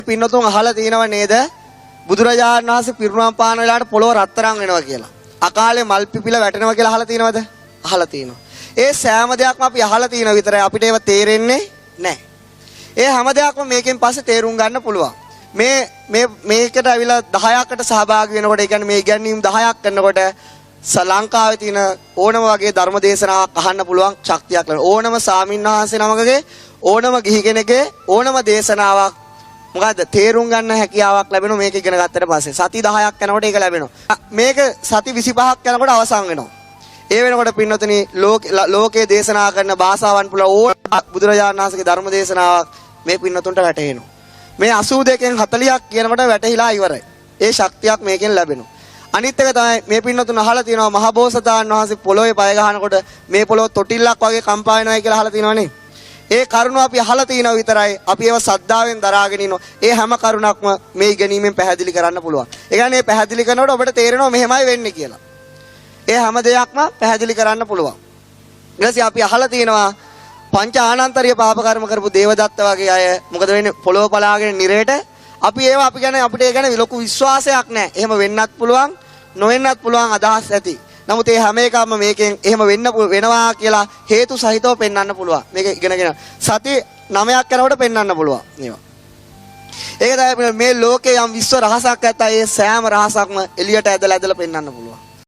පින්නතුන් අහලා තියෙනව නේද? බුදුරජාණන් වහන්සේ පිරිනුවම් පාන වෙලාවට පොළොව රත්තරන් වෙනවා කියලා. අකාලේ මල් පිපිලා වැටෙනවා කියලා අහලා තියෙනවද? අහලා තියෙනවා. ඒ සෑම දෙයක්ම අපි අහලා තියෙනවා විතරයි අපිට ඒව තේරෙන්නේ නැහැ. ඒ හැම දෙයක්ම මේකෙන් පස්සේ තේරුම් ගන්න පුළුවන්. මේකට අවිලා 10කට සහභාගී වෙනකොට ඒ කියන්නේ මේ ඉගැන්වීම් 10ක් කරනකොට ලංකාවේ තියෙන ඕනම වගේ ධර්ම දේශනාවක් අහන්න පුළුවන් ශක්තියක් ලැබෙනවා. ඕනම සාමින්වහන්සේ නමකගේ ඕනම ගිහි කෙනෙක්ගේ ඕනම දේශනාවක් මොකද්ද තේරුම් ගන්න හැකියාවක් ලැබෙනවා මේක ඉගෙන ගත්තට පස්සේ. සති 10ක් යනකොට ඒක ලැබෙනවා. මේක සති 25ක් යනකොට අවසන් වෙනවා. ඒ වෙනකොට පින්නතුනි ලෝකයේ දේශනා කරන භාෂාවන් පුළ ඕන බුදුරජාණන් වහන්සේගේ ධර්ම දේශනාවක් මේ පින්නතුන්ට වැටහෙනවා. මේ 82කින් 40ක් කියනකොට වැටහිලා ඉවරයි. ඒ ශක්තියක් මේකෙන් ලැබෙනවා. අනිත් එක තමයි මේ පින්නතුන් අහලා තියෙනවා මහබෝසතාණන් වහන්සේ පොළොවේ පය ගහනකොට මේ පොළොව තොටිල්ලක් වගේ කම්පා වෙනවායි කියලා අහලා තියෙනවනේ. ඒ කරුණ අපි අහලා තියෙනවා විතරයි අපි ඒව සද්ධාවෙන් දරාගෙන ඉන්නවා. ඒ හැම කරුණක්ම මේ ඉගෙනීමෙන් පැහැදිලි කරන්න පුළුවන්. ඒ කියන්නේ පැහැදිලි කරනකොට ඔබට තේරෙනවා මෙහෙමයි වෙන්නේ කියලා. ඒ හැම දෙයක්ම පැහැදිලි කරන්න පුළුවන්. ඊළඟට අපි අහලා තියෙනවා පංච ආනන්තරීය පාප කර්ම කරපු දේවදත්ත වගේ අය මොකද වෙන්නේ පොළොව පලාගෙන නිරේට අපි ඒවා අපි ගැන අපිට ඒ ගැන ලොකු විශ්වාසයක් නැහැ. එහෙම වෙන්නත් පුළුවන් නොවෙන්නත් පුළුවන් අදහස් ඇති. නමුත් ඒ හැම එකම මේකෙන් එහෙම වෙනවා කියලා හේතු සහිතව පෙන්වන්න පුළුවන්. මේක ඉගෙනගෙන සති 9ක් යනකොට පෙන්වන්න පුළුවන් මේවා. ඒක තමයි මේ ලෝකේ යම් විශ්ව රහසක් ඇත්තා ඒ සෑම රහසක්ම එළියට ඇදලා පෙන්වන්න පුළුවන්.